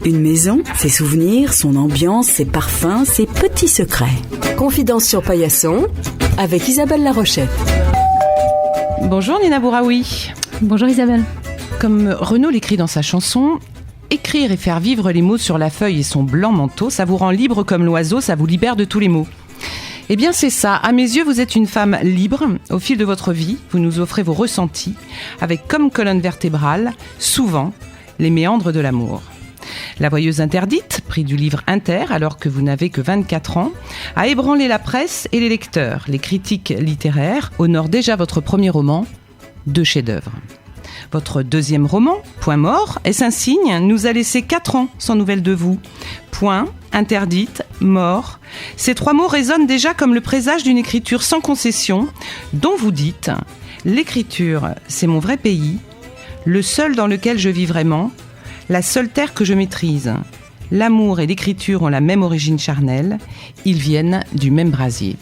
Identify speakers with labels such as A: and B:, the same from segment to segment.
A: Une maison, ses souvenirs, son ambiance, ses parfums, ses petits secrets.
B: Confidence sur Paillasson avec Isabelle Larochette.
C: Bonjour Nina Bouraoui.
D: Bonjour Isabelle.
C: Comme Renaud l'écrit dans sa chanson, écrire et faire vivre les mots sur la feuille et son blanc manteau, ça vous rend libre comme l'oiseau, ça vous libère de tous les maux. Eh bien c'est ça, à mes yeux vous êtes une femme libre. Au fil de votre vie, vous nous offrez vos ressentis, avec comme colonne vertébrale, souvent, les méandres de l'amour. La voyeuse interdite, prix du livre Inter, alors que vous n'avez que 24 ans, a ébranlé la presse et les lecteurs. Les critiques littéraires honorent déjà votre premier roman, 2 chefs-d'œuvre. Votre deuxième roman, Point mort, est-ce un signe, nous a laissé 4 ans sans nouvelles de vous. Point, interdite, mort. Ces 3 mots résonnent déjà comme le présage d'une écriture sans concession, dont vous dites « L'écriture, c'est mon vrai pays, le seul dans lequel je vis vraiment, la seule terre que je maîtrise. L'amour et l'écriture ont la même origine charnelle, ils viennent du même brasier. »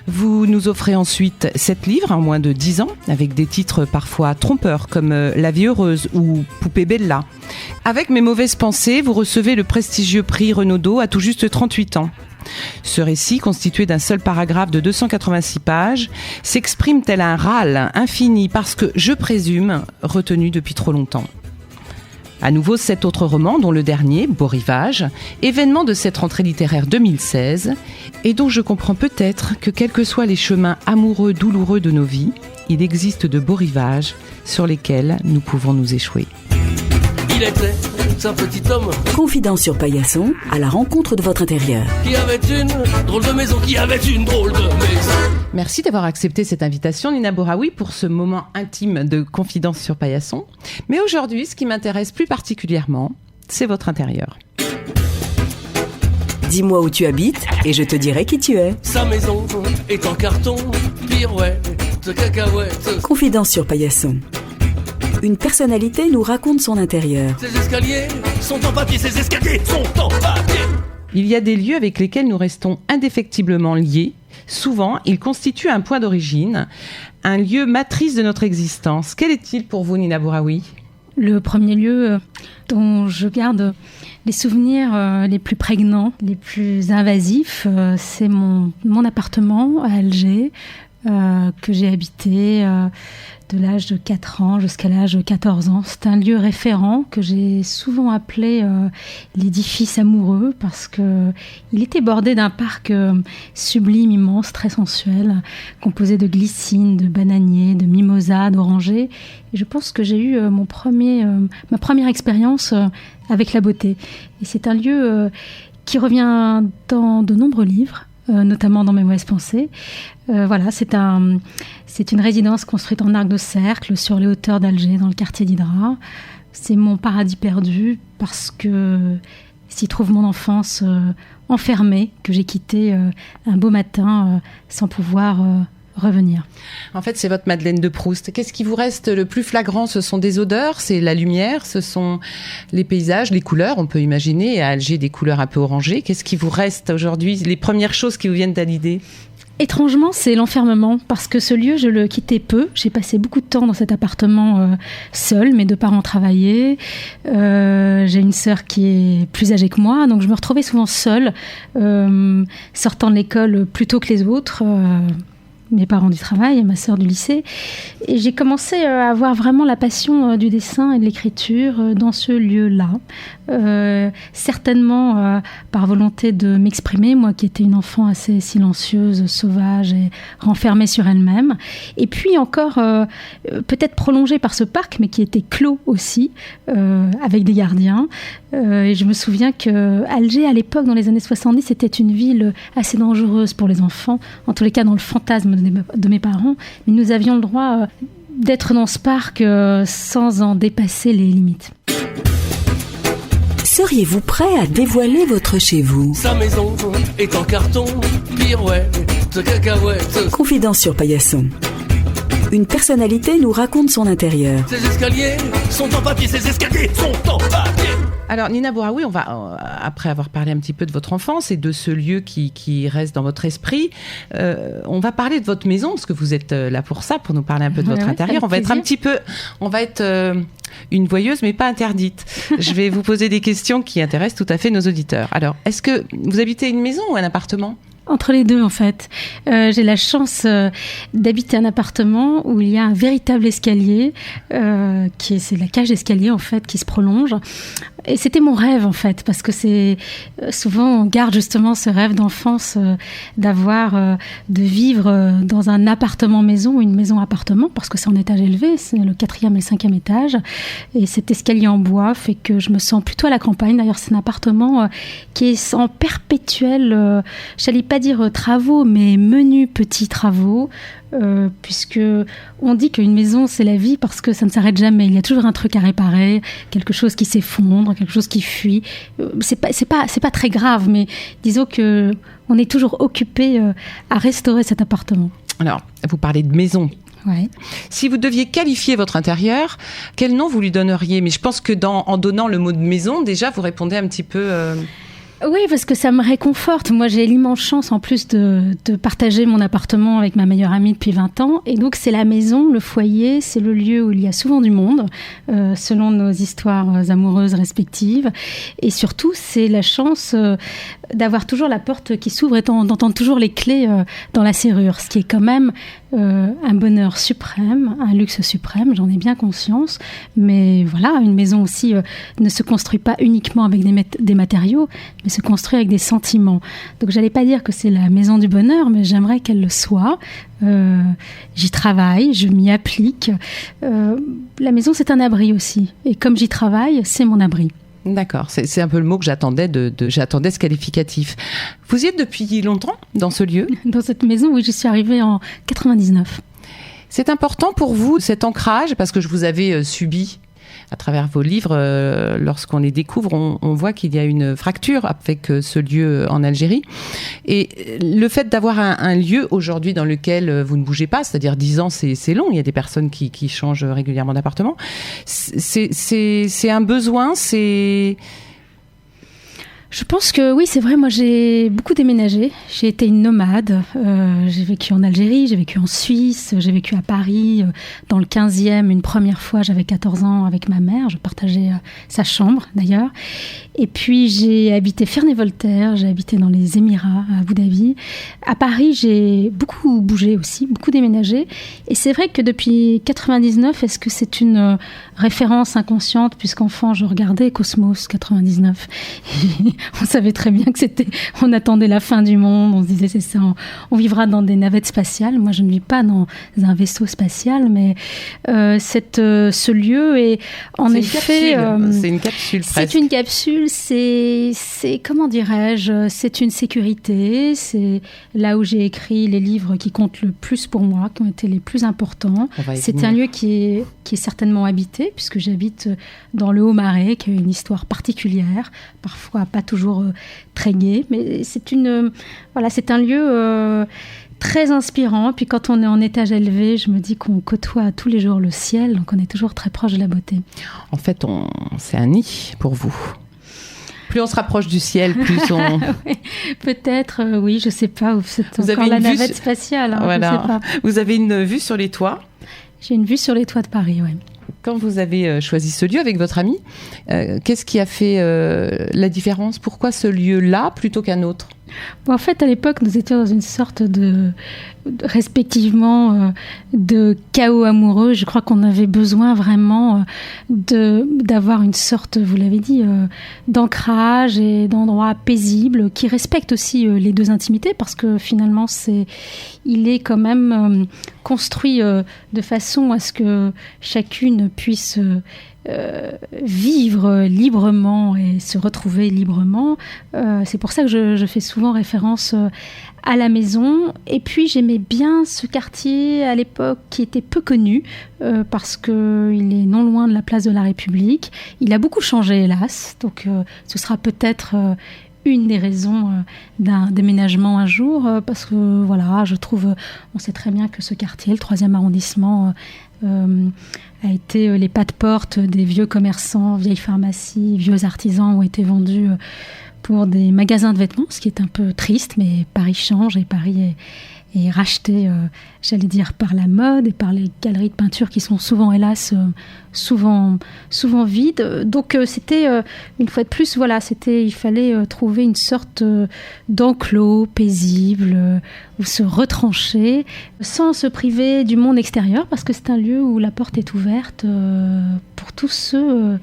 C: Vous nous offrez ensuite 7 livres en moins de 10 ans, avec des titres parfois trompeurs comme La vie heureuse ou Poupée Bella. Avec Mes mauvaises pensées, vous recevez le prestigieux prix Renaudot à tout juste 38 ans. Ce récit, constitué d'un seul paragraphe de 286 pages, s'exprime tel un râle infini parce que, je présume, retenu depuis trop longtemps. À nouveau, 7 autres romans, dont le dernier, Beau Rivage, événement de cette rentrée littéraire 2016, et dont je comprends peut-être que, quels que soient les chemins amoureux douloureux de nos vies, il existe de beaux rivages sur lesquels nous pouvons nous échouer.
E: Il était un petit homme.
A: Confidence sur Paillasson, à la rencontre de votre intérieur.
E: Qui avait une drôle de maison, qui avait une drôle de maison.
C: Merci d'avoir accepté cette invitation, Nina Bouraoui, pour ce moment intime de Confidence sur Paillasson. Mais aujourd'hui, ce qui m'intéresse plus particulièrement, c'est votre intérieur.
A: Dis-moi où tu habites et je te dirai qui tu es.
E: Sa maison est en carton, pirouette, cacahuète.
A: Confidence sur Paillasson. Une personnalité nous raconte son intérieur.
E: Ses escaliers sont en papier, ses escaliers sont en papier.
C: Il y a des lieux avec lesquels nous restons indéfectiblement liés. Souvent, ils constituent un point d'origine, un lieu matrice de notre existence. Quel est-il pour vous, Nina Bouraoui ?
D: Le premier lieu dont je garde les souvenirs les plus prégnants, les plus invasifs, c'est mon appartement à Alger, que j'ai habité de l'âge de 4 ans jusqu'à l'âge de 14 ans. C'est un lieu référent que j'ai souvent appelé l'édifice amoureux parce que il était bordé d'un parc sublime, immense, très sensuel, composé de glycines, de bananiers, de mimosas, d'orangers. Et je pense que j'ai eu ma première expérience avec la beauté. Et c'est un lieu qui revient dans de nombreux livres, notamment dans Mes mauvaises pensées. Voilà, c'est une résidence construite en arc de cercle sur les hauteurs d'Alger, dans le quartier d'Hydra. C'est mon paradis perdu parce que s'y trouve mon enfance enfermée, que j'ai quittée un beau matin sans pouvoir revenir.
C: En fait, c'est votre Madeleine de Proust. Qu'est-ce qui vous reste le plus flagrant ? Ce sont des odeurs, c'est la lumière, ce sont les paysages, les couleurs. On peut imaginer à Alger des couleurs un peu orangées. Qu'est-ce qui vous reste aujourd'hui ? Les premières choses qui vous viennent à l'idée ?
D: Étrangement, c'est l'enfermement, parce que ce lieu, je le quittais peu. J'ai passé beaucoup de temps dans cet appartement seule. Mes 2 parents travaillaient. J'ai une sœur qui est plus âgée que moi, donc je me retrouvais souvent seule, sortant de l'école plus tôt que les autres. Mes parents du travail et ma sœur du lycée. Et j'ai commencé à avoir vraiment la passion du dessin et de l'écriture dans ce lieu-là. Certainement par volonté de m'exprimer, moi qui étais une enfant assez silencieuse, sauvage et renfermée sur elle-même. Et puis encore, peut-être prolongée par ce parc, mais qui était clos aussi, avec des gardiens. Et je me souviens qu'Alger, à l'époque, dans les années 70, c'était une ville assez dangereuse pour les enfants, en tous les cas dans le fantasme de mes parents. Mais nous avions le droit d'être dans ce parc sans en dépasser les limites.
A: Seriez-vous prêt à dévoiler votre chez vous ?
E: Sa maison est en carton, pirouette, cacahuète.
A: Confidence sur Paillasson. Une personnalité nous raconte son intérieur.
E: Ses escaliers sont en papier, ses escaliers sont en papier.
C: Alors Nina Bouraoui, on va, après avoir parlé un petit peu de votre enfance et de ce lieu qui reste dans votre esprit, on va parler de votre maison, parce que vous êtes là pour ça, pour nous parler un peu de votre intérieur. On va être une voyeuse, mais pas interdite. Je vais vous poser des questions qui intéressent tout à fait nos auditeurs. Alors, est-ce que vous habitez une maison ou un appartement ?
D: Entre les deux, en fait. J'ai la chance d'habiter un appartement où il y a un véritable escalier, c'est la cage d'escalier, en fait, qui se prolonge. Et c'était mon rêve, en fait, parce que c'est souvent, on garde justement ce rêve d'enfance de vivre dans un appartement-maison ou une maison-appartement, parce que c'est en étage élevé, c'est le 4e et le 5e étage. Et cet escalier en bois fait que je me sens plutôt à la campagne. D'ailleurs, c'est un appartement qui est en perpétuel, j'allais pas dire travaux, mais menus petits travaux, puisque on dit qu'une maison c'est la vie parce que ça ne s'arrête jamais. Il y a toujours un truc à réparer, quelque chose qui s'effondre, quelque chose qui fuit. C'est pas très grave, mais disons que on est toujours occupé à restaurer cet appartement.
C: Alors, vous parlez de maison.
D: Ouais.
C: Si vous deviez qualifier votre intérieur, quel nom vous lui donneriez ? Mais je pense que en donnant le mot de maison, déjà vous répondez un petit peu.
D: Oui, parce que ça me réconforte. Moi, j'ai l'immense chance, en plus, de partager mon appartement avec ma meilleure amie depuis 20 ans. Et donc, c'est la maison, le foyer, c'est le lieu où il y a souvent du monde, selon nos histoires amoureuses respectives. Et surtout, c'est la chance d'avoir toujours la porte qui s'ouvre et d'entendre toujours les clés dans la serrure, ce qui est quand même un bonheur suprême, un luxe suprême, j'en ai bien conscience. Mais voilà, une maison aussi ne se construit pas uniquement avec des matériaux, mais se construit avec des sentiments. Donc, j'allais pas dire que c'est la maison du bonheur, mais j'aimerais qu'elle le soit. J'y travaille, je m'y applique. La maison, c'est un abri aussi. Et comme j'y travaille, c'est mon abri.
C: D'accord, c'est un peu le mot que j'attendais j'attendais ce qualificatif. Vous y êtes depuis longtemps dans ce lieu ?
D: Dans cette maison, oui, j'y suis arrivée en 99.
C: C'est important pour vous, cet ancrage, parce que je vous avais subi à travers vos livres, lorsqu'on les découvre, on voit qu'il y a une fracture avec ce lieu en Algérie. Et le fait d'avoir un lieu aujourd'hui dans lequel vous ne bougez pas, c'est-à-dire 10 ans, c'est long, il y a des personnes qui changent régulièrement d'appartement, c'est un besoin, c'est...
D: Je pense que oui, c'est vrai, moi j'ai beaucoup déménagé, j'ai été une nomade, j'ai vécu en Algérie, j'ai vécu en Suisse, j'ai vécu à Paris, dans le 15e, une première fois, j'avais 14 ans avec ma mère, je partageais sa chambre d'ailleurs, et puis j'ai habité Ferney-Voltaire, j'ai habité dans les Émirats, à Abu Dhabi. À Paris, j'ai beaucoup bougé aussi, beaucoup déménagé, et c'est vrai que depuis 99, est-ce que c'est une référence inconsciente, puisqu'enfant je regardais Cosmos 99, on savait très bien que on attendait la fin du monde, on se disait c'est ça, on vivra dans des navettes spatiales. Moi je ne vis pas dans un vaisseau spatial, mais ce lieu est en effet...
C: c'est une capsule presque.
D: C'est une capsule, c'est comment dirais-je, c'est une sécurité, c'est là où j'ai écrit les livres qui comptent le plus pour moi, qui ont été les plus importants. C'est un lieu qui est certainement habité, puisque j'habite dans le Haut-Marais, qui a une histoire particulière, parfois pas toujours très gai, mais c'est un lieu très inspirant. Puis quand on est en étage élevé, je me dis qu'on côtoie tous les jours le ciel, donc on est toujours très proche de la beauté.
C: En fait, c'est un nid pour vous. Plus on se rapproche du ciel, plus on...
D: Oui, peut-être, oui, je sais pas. C'est encore la navette spatiale.
C: Voilà.
D: Je sais pas.
C: Vous avez une vue sur les toits ?
D: J'ai une vue sur les toits de Paris, oui.
C: Quand vous avez choisi ce lieu avec votre ami, qu'est-ce qui a fait la différence ? Pourquoi ce lieu-là plutôt qu'un autre ?
D: En fait, à l'époque, nous étions dans une sorte respectivement de chaos amoureux. Je crois qu'on avait besoin vraiment d'avoir une sorte, vous l'avez dit, d'ancrage et d'endroits paisibles qui respectent aussi les deux intimités, parce que finalement, il est quand même construit de façon à ce que chacune puisse vivre librement et se retrouver librement. C'est pour ça que je fais souvent référence à la maison. Et puis j'aimais bien ce quartier à l'époque qui était peu connu, parce qu'il est non loin de la place de la République. Il a beaucoup changé, hélas, donc ce sera peut-être une des raisons d'un déménagement un jour, parce que voilà, je trouve, on sait très bien que ce quartier, le 3e arrondissement, a été les pas de porte des vieux commerçants, vieilles pharmacies, vieux artisans ont été vendus pour des magasins de vêtements, ce qui est un peu triste, mais Paris change et Paris est racheté, j'allais dire, par la mode et par les galeries de peinture qui sont souvent, hélas, souvent vides. Donc c'était, une fois de plus, voilà, il fallait trouver une sorte d'enclos paisible où se retrancher sans se priver du monde extérieur, parce que c'est un lieu où la porte est ouverte pour tous ceux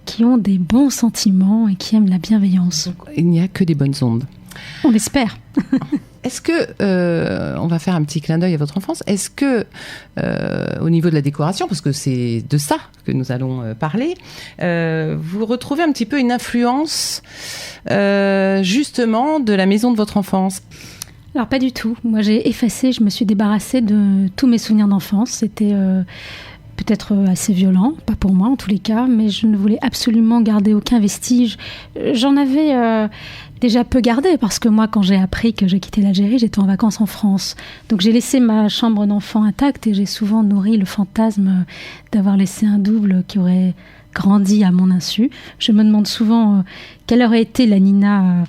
D: qui ont des bons sentiments et qui aiment la bienveillance.
C: Il n'y a que des bonnes ondes.
D: On l'espère.
C: Est-ce que, on va faire un petit clin d'œil à votre enfance, est-ce que, au niveau de la décoration, parce que c'est de ça que nous allons parler, vous retrouvez un petit peu une influence, justement, de la maison de votre enfance ?
D: Alors, pas du tout. Moi, je me suis débarrassée de tous mes souvenirs d'enfance. C'était peut-être assez violent, pas pour moi en tous les cas, mais je ne voulais absolument garder aucun vestige. J'en avais déjà peu gardé, parce que moi, quand j'ai appris que j'ai quitté l'Algérie, j'étais en vacances en France. Donc j'ai laissé ma chambre d'enfant intacte et j'ai souvent nourri le fantasme d'avoir laissé un double qui aurait grandi à mon insu. Je me demande souvent quelle aurait été la Nina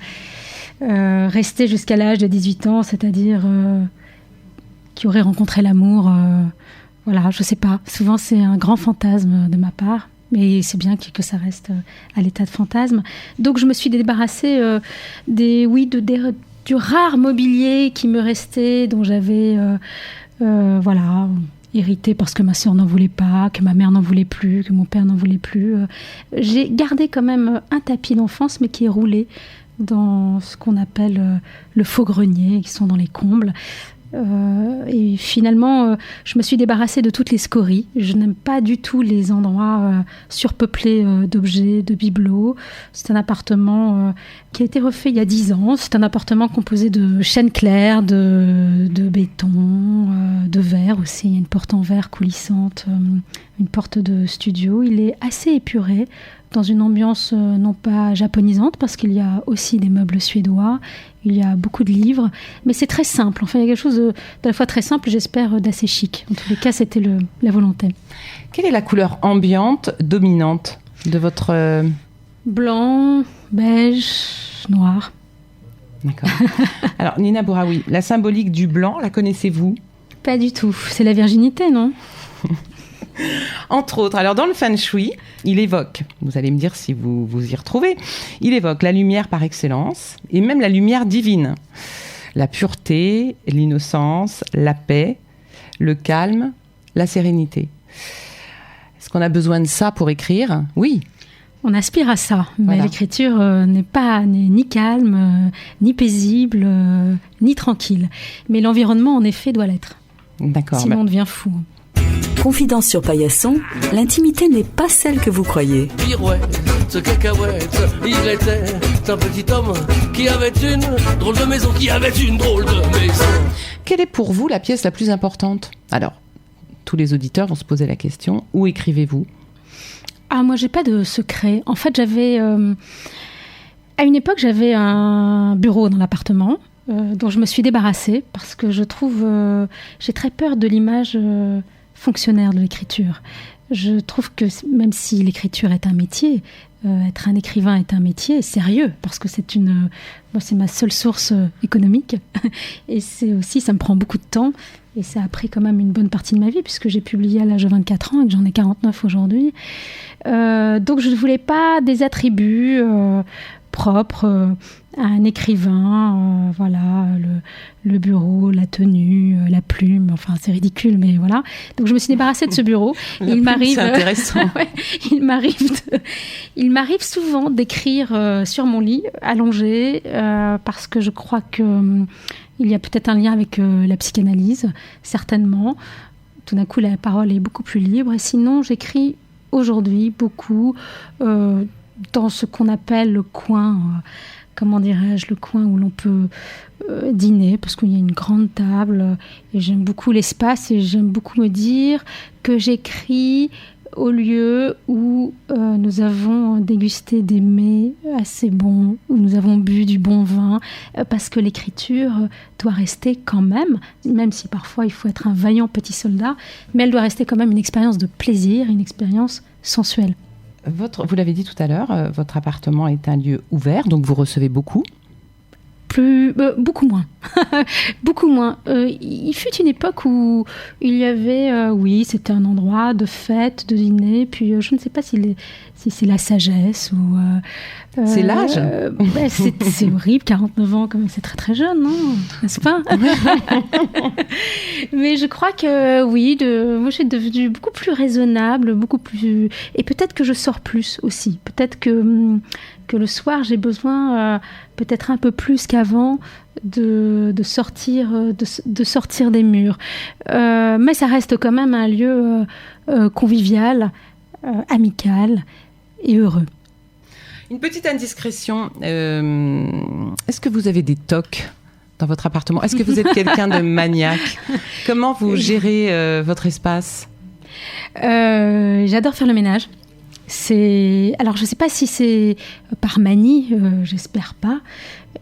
D: restée jusqu'à l'âge de 18 ans, c'est-à-dire qui aurait rencontré l'amour. Voilà, je sais pas. Souvent, c'est un grand fantasme de ma part. Mais c'est bien que ça reste à l'état de fantasme. Donc, je me suis débarrassée du rare mobilier qui me restait, dont j'avais hérité parce que ma sœur n'en voulait pas, que ma mère n'en voulait plus, que mon père n'en voulait plus. J'ai gardé quand même un tapis d'enfance, mais qui est roulé dans ce qu'on appelle le faux grenier, qui sont dans les combles. Et finalement, je me suis débarrassée de toutes les scories. Je n'aime pas du tout les endroits surpeuplés d'objets, de bibelots. C'est un appartement qui a été refait il y a 10 ans. C'est un appartement composé de chêne clair, de béton, de verre aussi. Il y a une porte en verre coulissante, une porte de studio. Il est assez épuré, dans une ambiance non pas japonisante, parce qu'il y a aussi des meubles suédois, il y a beaucoup de livres, mais c'est très simple. Enfin, il y a quelque chose d'à la fois très simple, j'espère, d'assez chic. En tous les cas, c'était la volonté.
C: Quelle est la couleur ambiante, dominante de votre...
D: Blanc, beige, noir.
C: D'accord. Alors, Nina Bouraoui, la symbolique du blanc, la connaissez-vous ?
D: Pas du tout. C'est la virginité, non ?
C: Entre autres, alors dans le feng shui, il évoque, vous allez me dire si vous vous y retrouvez, il évoque la lumière par excellence et même la lumière divine. La pureté, l'innocence, la paix, le calme, la sérénité. Est-ce qu'on a besoin de ça pour écrire ? Oui.
D: On aspire à ça, mais
C: voilà.
D: L'écriture n'est ni calme, ni paisible, ni tranquille. Mais l'environnement, en effet, doit l'être.
C: D'accord.
D: Sinon, on devient fou.
A: Confidence sur Paillasson, l'intimité n'est pas celle que vous croyez.
E: Pirouette, cacahuète, il était un petit homme qui avait une drôle de maison,
C: Quelle est pour vous la pièce la plus importante ? Alors, tous les auditeurs vont se poser la question, où écrivez-vous ?
D: Ah, moi, j'ai pas de secret. En fait, à une époque, j'avais un bureau dans l'appartement dont je me suis débarrassée parce que je trouve, j'ai très peur de l'image fonctionnaire de l'écriture. Je trouve que même si l'écriture est un métier, être un écrivain est un métier sérieux, parce que c'est ma seule source économique. Et c'est aussi, ça me prend beaucoup de temps. Et ça a pris quand même une bonne partie de ma vie, puisque j'ai publié à l'âge de 24 ans et que j'en ai 49 aujourd'hui. Donc je ne voulais pas des attributs propres à un écrivain, voilà, le bureau, la tenue, la plume, enfin c'est ridicule, mais voilà. Donc je me suis débarrassée de ce bureau.
C: Il m'arrive, c'est intéressant.
D: Ouais, il m'arrive souvent d'écrire sur mon lit, allongé, parce que je crois que il y a peut-être un lien avec la psychanalyse, certainement. Tout d'un coup, la parole est beaucoup plus libre. Et sinon, j'écris aujourd'hui beaucoup dans ce qu'on appelle le coin, le coin où l'on peut dîner, parce qu'il y a une grande table et j'aime beaucoup l'espace et j'aime beaucoup me dire que j'écris au lieu où nous avons dégusté des mets assez bons, où nous avons bu du bon vin, parce que l'écriture doit rester quand même si parfois il faut être un vaillant petit soldat, mais elle doit rester quand même une expérience de plaisir, une expérience sensuelle.
C: Vous l'avez dit tout à l'heure, votre appartement est un lieu ouvert, donc vous recevez beaucoup.
D: Beaucoup moins. Beaucoup moins. Il fut une époque où il y avait, c'était un endroit de fête, de dîner, puis je ne sais pas si c'est la sagesse ou...
C: c'est l'âge.
D: C'est horrible, 49 ans, quand même, c'est très très jeune, non ? N'est-ce pas ? Mais je crois que moi je suis devenue beaucoup plus raisonnable, beaucoup plus... Et peut-être que je sors plus aussi. Peut-être que le soir, j'ai besoin, peut-être un peu plus qu'avant, de sortir des murs. Mais ça reste quand même un lieu convivial, amical et heureux.
C: Une petite indiscrétion. Est-ce que vous avez des tocs dans votre appartement ? Est-ce que vous êtes quelqu'un de maniaque ? Comment vous gérez votre espace ?
D: J'adore faire le ménage. Alors, je ne sais pas si c'est par manie, j'espère pas,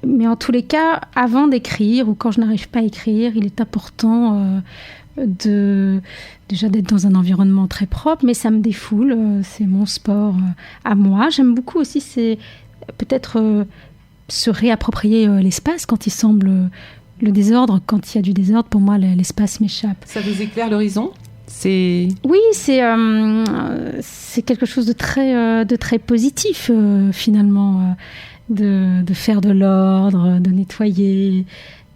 D: mais en tous les cas, avant d'écrire ou quand je n'arrive pas à écrire, il est important déjà d'être dans un environnement très propre, mais ça me défoule, c'est mon sport à moi. J'aime beaucoup aussi, c'est peut-être se réapproprier l'espace quand il semble le désordre. Quand il y a du désordre, pour moi, l'espace m'échappe.
C: Ça vous éclaire l'horizon ?
D: Oui, c'est quelque chose de très positif, finalement, de faire de l'ordre, de nettoyer,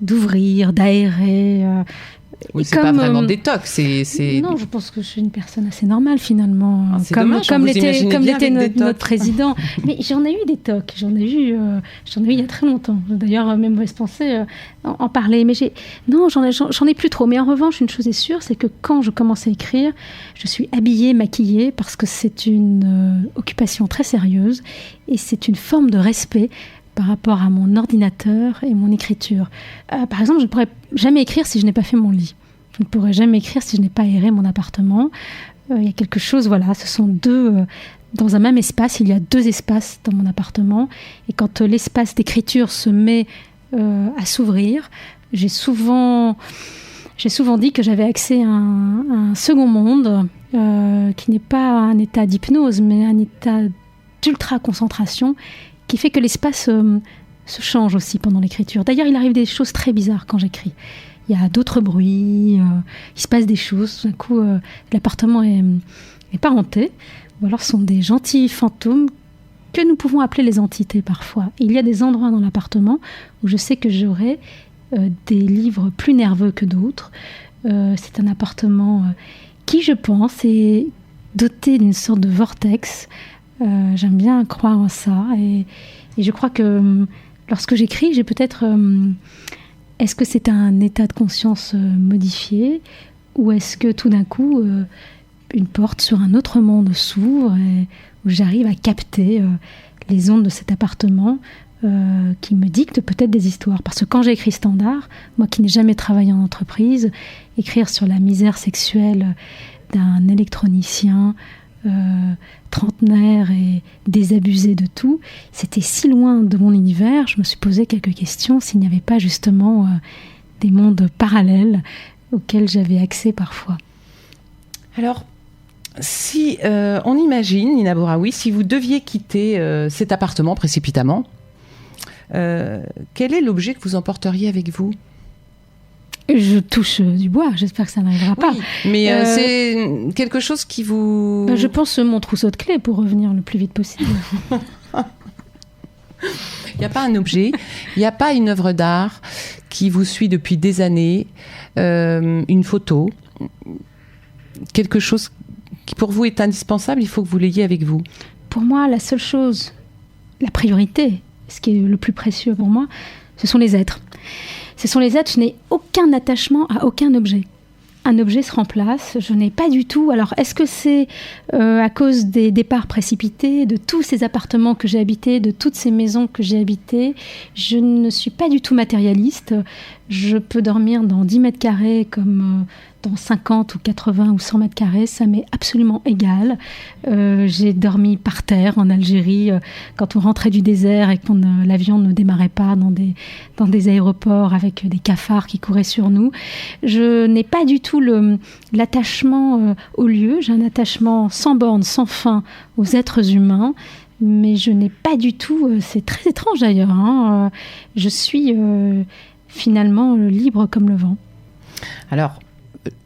D: d'ouvrir, d'aérer.
C: Oui, c'est pas vraiment des tocs, c'est...
D: Non, je pense que je suis une personne assez normale, finalement.
C: C'est dommage,
D: comme l'était
C: notre
D: président. Mais j'en ai eu des tocs, j'en ai eu il y a très longtemps. D'ailleurs, mes mauvaises pensées en parlaient. Mais j'en ai plus trop. Mais en revanche, une chose est sûre, c'est que quand je commence à écrire, je suis habillée, maquillée, parce que c'est une occupation très sérieuse et c'est une forme de respect par rapport à mon ordinateur et mon écriture. Par exemple, je ne pourrais jamais écrire si je n'ai pas fait mon lit. Je ne pourrais jamais écrire si je n'ai pas aéré mon appartement. Il y a quelque chose, ce sont deux... dans un même espace, il y a deux espaces dans mon appartement. Et quand l'espace d'écriture se met à s'ouvrir, j'ai souvent dit que j'avais accès à un second monde qui n'est pas un état d'hypnose, mais un état d'ultra-concentration qui fait que l'espace se change aussi pendant l'écriture. D'ailleurs, il arrive des choses très bizarres quand j'écris. Il y a d'autres bruits, il se passe des choses. Tout d'un coup, l'appartement est pas hanté, ou alors ce sont des gentils fantômes que nous pouvons appeler les entités parfois. Et il y a des endroits dans l'appartement où je sais que j'aurai des livres plus nerveux que d'autres. C'est un appartement qui, je pense, est doté d'une sorte de vortex. J'aime bien croire en ça et je crois que lorsque j'écris, j'ai peut-être... est-ce que c'est un état de conscience modifié ou est-ce que tout d'un coup, une porte sur un autre monde s'ouvre et où j'arrive à capter les ondes de cet appartement qui me dictent peut-être des histoires. Parce que quand j'ai écrit Standard, moi qui n'ai jamais travaillé en entreprise, écrire sur la misère sexuelle d'un électronicien... trentenaire et désabusé de tout, c'était si loin de mon univers, je me suis posé quelques questions s'il n'y avait pas justement des mondes parallèles auxquels j'avais accès parfois.
C: Alors, si on imagine, Nina Bouraoui, si vous deviez quitter cet appartement précipitamment, quel est l'objet que vous emporteriez avec vous ?
D: Je touche du bois, j'espère que ça n'arrivera pas.
C: Mais c'est quelque chose qui vous...
D: Je pense mon trousseau de clés pour revenir le plus vite possible.
C: Il n'y a pas un objet, il n'y a pas une œuvre d'art qui vous suit depuis des années, une photo, quelque chose qui pour vous est indispensable, il faut que vous l'ayez avec vous.
D: Pour moi, la seule chose, la priorité, ce qui est le plus précieux pour moi, ce sont les êtres. Ce sont les êtres, je n'ai aucun attachement à aucun objet. Un objet se remplace, je n'ai pas du tout... Alors, est-ce que c'est à cause des départs précipités, de tous ces appartements que j'ai habités, de toutes ces maisons que j'ai habitées ? Je ne suis pas du tout matérialiste. Je peux dormir dans 10 mètres carrés comme dans 50 ou 80 ou 100 mètres carrés, ça m'est absolument égal. J'ai dormi par terre en Algérie quand on rentrait du désert et que l'avion ne démarrait pas dans des aéroports avec des cafards qui couraient sur nous. Je n'ai pas du tout l'attachement au lieu. J'ai un attachement sans borne, sans fin aux êtres humains. Mais je n'ai pas du tout... c'est très étrange d'ailleurs. Hein, je suis finalement libre comme le vent.
C: Alors,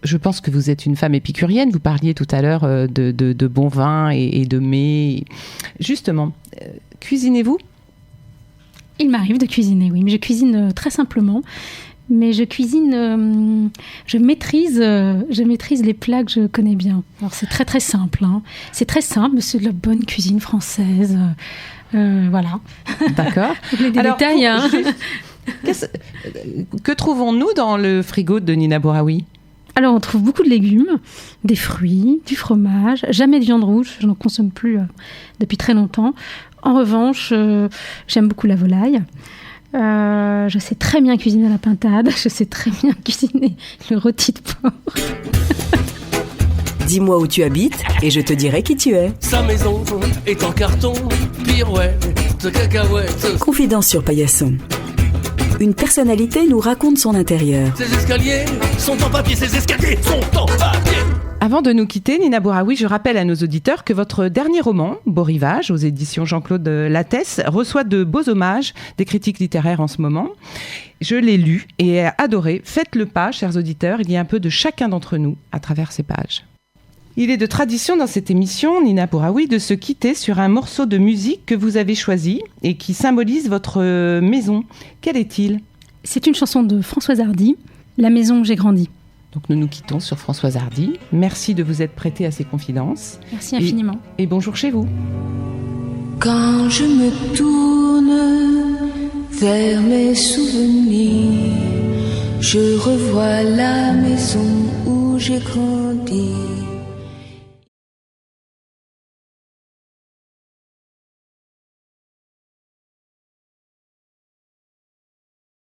C: je pense que vous êtes une femme épicurienne. Vous parliez tout à l'heure de bon vin et de mets. Justement, cuisinez-vous ?
D: Il m'arrive de cuisiner, oui. Mais je cuisine très simplement. Mais je cuisine... je maîtrise les plats que je connais bien. Alors, c'est très, très simple. Hein. C'est très simple, mais c'est de la bonne cuisine française. Voilà.
C: D'accord.
D: Les détails, hein.
C: Que trouvons-nous dans le frigo de Nina Bouraoui ?
D: Alors, on trouve beaucoup de légumes, des fruits, du fromage, jamais de viande rouge, je n'en consomme plus depuis très longtemps. En revanche, j'aime beaucoup la volaille. Je sais très bien cuisiner la pintade, je sais très bien cuisiner le rôti de porc.
A: Dis-moi où tu habites et je te dirai qui tu es.
E: Sa maison est en carton, pirouette, cacahuètes.
A: Confidence sur Paillasson. Une personnalité nous raconte son intérieur.
E: Ces escaliers sont en papier, ces escaliers sont en papier.
C: Avant de nous quitter, Nina Bouraoui, je rappelle à nos auditeurs que votre dernier roman, Beau Rivage, aux éditions Jean-Claude Lattès, reçoit de beaux hommages des critiques littéraires en ce moment. Je l'ai lu et ai adoré. Faites le pas, chers auditeurs, il y a un peu de chacun d'entre nous à travers ces pages. Il est de tradition dans cette émission, Nina Bouraoui, de se quitter sur un morceau de musique que vous avez choisi et qui symbolise votre maison. Quel est-il ?
D: C'est une chanson de Françoise Hardy, La maison où j'ai grandi.
C: Donc nous nous quittons sur Françoise Hardy. Merci de vous être prêtée à ces confidences.
D: Merci infiniment.
C: Et bonjour chez vous.
F: Quand je me tourne vers mes souvenirs, je revois la maison où j'ai grandi.